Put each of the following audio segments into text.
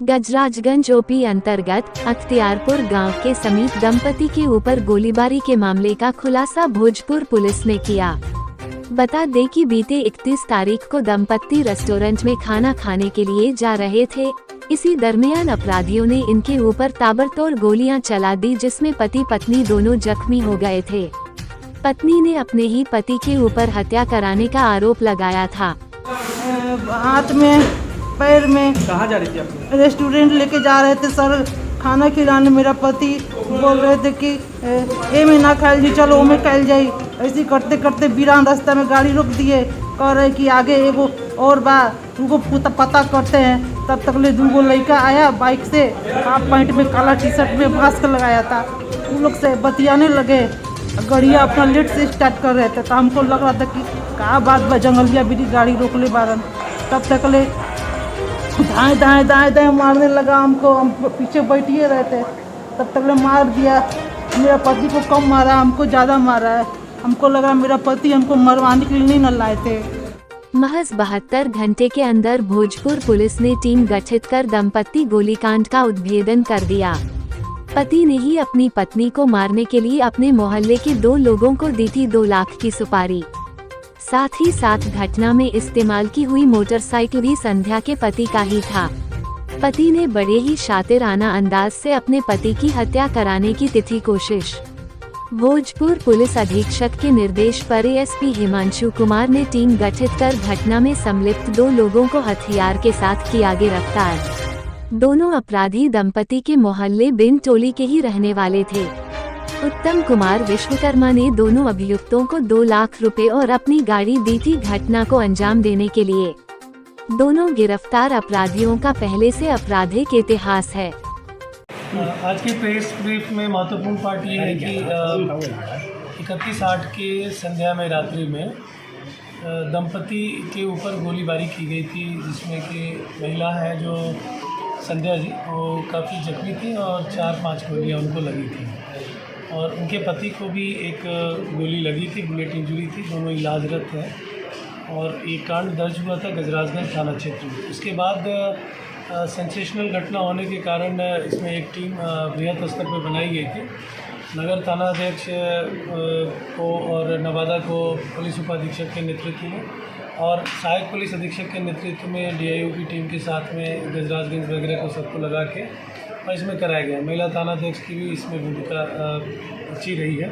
Gajrajganj OP अंतर्गत अख्तियारपुर गांव के समीप दंपति के ऊपर गोलीबारी के मामले का खुलासा भोजपुर पुलिस ने किया। बता दें कि बीते 31 तारीख को दंपति रेस्टोरेंट में खाना खाने के लिए जा रहे थे। इसी दरमियान अपराधियों ने इनके ऊपर ताबड़तोड़ गोलियां चला दी, जिसमें पति पत्नी दोनों जख्मी हो गए थे। पत्नी ने अपने ही पति के ऊपर हत्या कराने का आरोप लगाया था। हाथ में पैर में। कहाँ जा रही थी आप? रेस्टोरेंट लेके जा रहे थे सर, खाना खिलाने। मेरा पति बोल रहे थे कि ए में ना खाइल जी, चलो ओ में खाइल जाई। ऐसे करते करते बीरान रास्ता में गाड़ी रोक दिए। कह रहे कि आगे एगो और बा, उनको पता करते हैं। तब तक ले दूगो लड़का आया बाइक से, हाफ पैंट में काला टी शर्ट में मास्क लगाया था। उन लोग से बतियाने लगे, गाड़िया अपना लेट से स्टार्ट कर रहे थे। तो हमको लग रहा था कि क्या बात बा, जंगलिया भी गाड़ी रोक ले बारन। तब तक ले दाएं दाएं मारने लगा हमको। हम पीछे बैठिए रहे थे, तब तक ले मार दिया। मेरा पति को कम मारा, हमको ज़्यादा मारा है। हमको लगा मेरा पति हमको मरवाने के लिए नहीं न लाए थे। महज 72 घंटे के अंदर भोजपुर पुलिस ने टीम गठित कर दंपति गोलीकांड का उद्भेदन कर दिया। पति ने ही अपनी पत्नी को मारने के लिए अपने मोहल्ले के 2 लोगों को दी थी 2 लाख की सुपारी। साथ ही साथ घटना में इस्तेमाल की हुई मोटरसाइकिल भी संध्या के पति का ही था। पति ने बड़े ही शातिराना अंदाज से अपने पति की हत्या कराने की तिथि कोशिश। भोजपुर पुलिस अधीक्षक के निर्देश पर एएसपी हिमांशु कुमार ने टीम गठित कर घटना में सम्मिलित 2 लोगों को हथियार के साथ किया गिरफ्तार। दोनों अपराधी दंपति के मोहल्ले बिन टोली के ही रहने वाले थे। उत्तम कुमार विश्वकर्मा ने दोनों अभियुक्तों को 2 लाख रुपए और अपनी गाड़ी दी थी घटना को अंजाम देने के लिए। दोनों गिरफ्तार अपराधियों का पहले से आपराधिक इतिहास है। आज की प्रेस ब्रीफ में महत्वपूर्ण पार्ट ये है कि 31/8 के संध्या में रात्रि में दंपति के ऊपर गोलीबारी की गई थी, जिसमें कि महिला है जो संध्या जी, वो काफ़ी जख्मी थी और 4-5 गोलियां उनको लगी थी और उनके पति को भी एक गोली लगी थी, बुलेट इंजरी थी। दोनों इलाजरत हैं और ये कांड दर्ज हुआ था गजराजगंज थाना क्षेत्र में। उसके बाद सेंसेशनल घटना होने के कारण इसमें एक टीम बृहद स्तर पर बनाई गई थी। नगर थानाध्यक्ष को और नवादा को पुलिस उपाधीक्षक के नेतृत्व में और सहायक पुलिस अधीक्षक के नेतृत्व में डीआईओ की टीम के साथ में गजराजगंज वगैरह को सबको लगा के और इसमें कराया गया। महिला थानाध्यक्ष की भी इसमें भूमिका अच्छी रही है।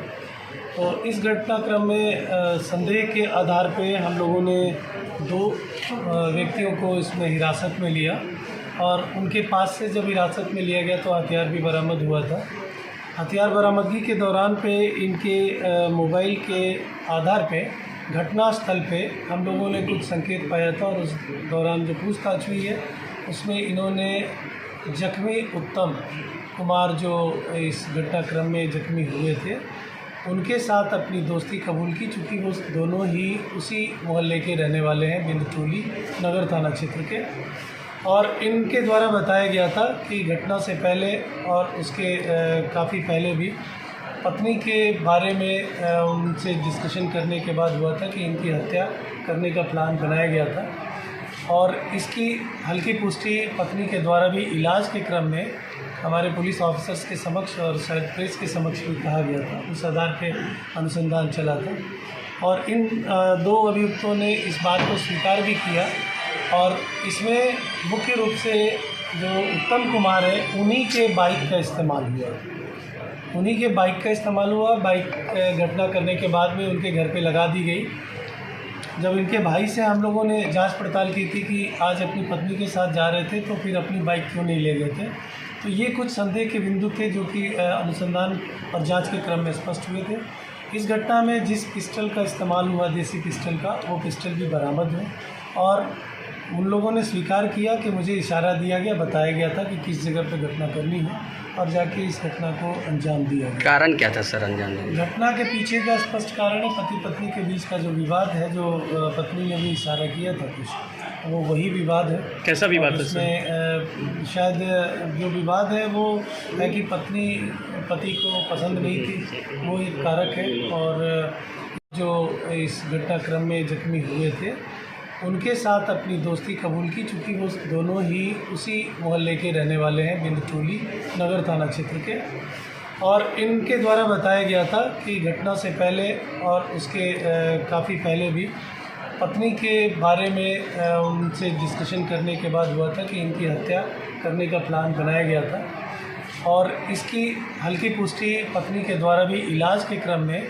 तो इस घटनाक्रम में संदेह के आधार पे हम लोगों ने 2 व्यक्तियों को इसमें हिरासत में लिया और उनके पास से जब हिरासत में लिया गया तो हथियार भी बरामद हुआ था। हथियार बरामदगी के दौरान पे इनके मोबाइल के आधार पे घटना स्थल पे हम लोगों ने कुछ संकेत पाया था और उस दौरान जो पूछताछ हुई है उसमें इन्होंने जख्मी उत्तम कुमार जो इस घटनाक्रम में जख्मी हुए थे उनके साथ अपनी दोस्ती कबूल की, चूँकि वो दोनों ही उसी मोहल्ले के रहने वाले हैं, बिंदटोली नगर थाना क्षेत्र के। और इनके द्वारा बताया गया था कि घटना से पहले और उसके काफ़ी पहले भी पत्नी के बारे में उनसे डिस्कशन करने के बाद हुआ था कि इनकी हत्या करने का प्लान बनाया गया था। और इसकी हल्की पुष्टि पत्नी के द्वारा भी इलाज के क्रम में हमारे पुलिस ऑफिसर्स के समक्ष और शायद प्रेस के समक्ष भी कहा गया था। उस आधार पे अनुसंधान चला था और इन 2 अभियुक्तों ने इस बात को स्वीकार भी किया और इसमें मुख्य रूप से जो उत्तम कुमार है उन्हीं के बाइक का इस्तेमाल हुआ। उन्हीं के बाइक का इस्तेमाल हुआ। बाइक घटना करने के बाद में उनके घर पे लगा दी गई। जब इनके भाई से हम लोगों ने जांच पड़ताल की थी कि आज अपनी पत्नी के साथ जा रहे थे तो फिर अपनी बाइक क्यों नहीं ले गए थे, तो ये कुछ संदेह के बिंदु थे जो कि अनुसंधान और जांच के क्रम में स्पष्ट हुए थे। इस घटना में जिस पिस्टल का इस्तेमाल हुआ, देसी पिस्टल का, वो पिस्टल भी बरामद है और उन लोगों ने स्वीकार किया कि मुझे इशारा दिया गया, बताया गया था कि किस जगह पे घटना करनी है और जाके इस घटना को अंजाम दिया गया। कारण क्या था सर अंजाम देने? घटना के पीछे का स्पष्ट कारण है पति पत्नी के बीच का जो विवाद है, जो पत्नी ने भी इशारा किया था कुछ, वो वही विवाद है। कैसा विवाद है? इसमें शायद जो विवाद है वो है कि पत्नी पति को पसंद नहीं थी, वो एक कारक है। और जो इस घटनाक्रम में जख्मी हुए थे उनके साथ अपनी दोस्ती कबूल की, चूँकि वो दोनों ही उसी मोहल्ले के रहने वाले हैं, बिंदटोली नगर थाना क्षेत्र के। और इनके द्वारा बताया गया था कि घटना से पहले और उसके काफ़ी पहले भी पत्नी के बारे में उनसे डिस्कशन करने के बाद हुआ था कि इनकी हत्या करने का प्लान बनाया गया था। और इसकी हल्की पुष्टि पत्नी के द्वारा भी इलाज के क्रम में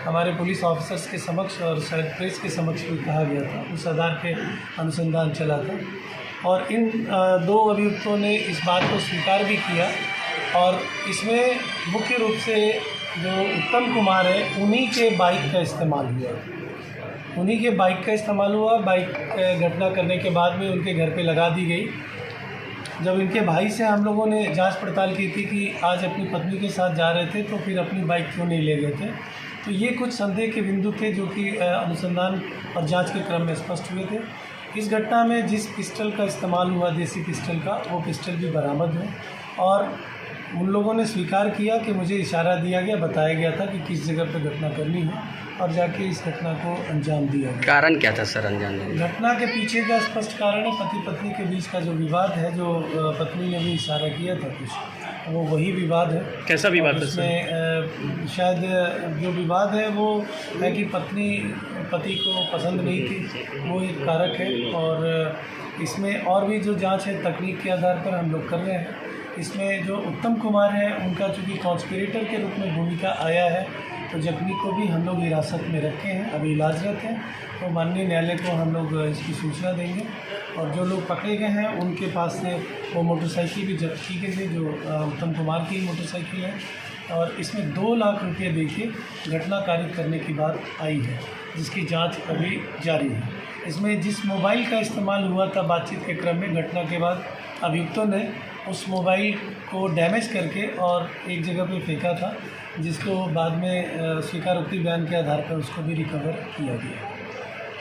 हमारे पुलिस ऑफिसर्स के समक्ष और शायद प्रेस के समक्ष भी कहा गया था, उस आधार पे अनुसंधान चला था। और इन दो अभियुक्तों ने इस बात को स्वीकार भी किया। और इसमें मुख्य रूप से जो उत्तम कुमार है, उन्हीं के बाइक का इस्तेमाल हुआ। बाइक घटना करने के बाद में उनके घर पे लगा दी गई। जब इनके भाई से हम लोगों ने जांच पड़ताल की थी कि आज अपनी पत्नी के साथ जा रहे थे तो फिर अपनी बाइक क्यों नहीं ले गए थे, तो ये कुछ संदेह के बिंदु थे जो कि अनुसंधान और जांच के क्रम में स्पष्ट हुए थे। इस घटना में जिस पिस्टल का इस्तेमाल हुआ, देसी पिस्टल का, वो पिस्टल भी बरामद हुए। और उन लोगों ने स्वीकार किया कि मुझे इशारा दिया गया, बताया गया था कि किस जगह पर घटना करनी है, और जाके इस घटना को अंजाम दिया गया। कारण क्या था सर अंजाम देने? घटना के पीछे का स्पष्ट कारण है पति पत्नी के बीच का जो विवाद है, जो पत्नी ने भी इशारा किया था कुछ, वो वही विवाद है। कैसा विवाद है सर? इसमें शायद जो विवाद है वो है कि पत्नी पति को पसंद नहीं थी, वो एक कारक है। और इसमें और भी जो जांच है तकनीक के आधार पर हम लोग कर रहे हैं। इसमें जो उत्तम कुमार है, उनका चूँकि कॉन्स्पिरेटर के रूप में भूमिका आया है, तो जख्मी को भी हम लोग हिरासत में रखे हैं, अभी इलाजरत हैं। तो माननीय न्यायालय को हम लोग इसकी सूचना देंगे। और जो लोग पकड़े गए हैं उनके पास से वो मोटरसाइकिल भी जब्त की गई थी, जो उत्तम कुमार की मोटरसाइकिल है। और इसमें 2 लाख रुपये देके घटना कारित करने की बात आई है, जिसकी जांच अभी जारी है। इसमें जिस मोबाइल का इस्तेमाल हुआ था बातचीत के क्रम में, घटना के बाद अभियुक्तों ने उस मोबाइल को डैमेज करके और एक जगह पे फेंका था, जिसको बाद में स्वीकारोक्ति बयान के आधार पर उसको भी रिकवर किया गया।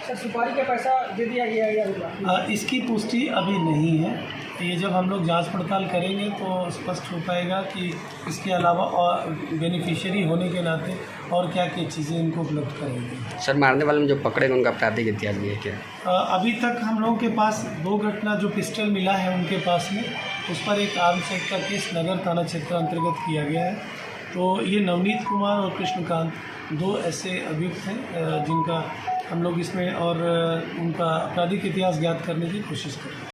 सर, सुपारी का पैसा दे दिया गया या इसकी पुष्टि अभी नहीं है। ये जब हम लोग जांच पड़ताल करेंगे तो स्पष्ट हो पाएगा कि इसके अलावा और बेनिफिशियरी होने के नाते और क्या क्या चीज़ें इनको उपलब्ध करेंगे। सर, मारने वाले में जो पकड़े गए उनका आपराधिक इतिहास भी है क्या? अभी तक हम लोगों के पास 2 घटना जो पिस्टल मिला है उनके पास में, उस पर एक आर्म्स एक्ट का केस नगर थाना क्षेत्र अंतर्गत किया गया है। तो ये नवनीत कुमार और कृष्णकांत 2 ऐसे अभियुक्त हैं जिनका हम लोग इसमें और उनका आपराधिक इतिहास ज्ञात करने की कोशिश कर रहे हैं।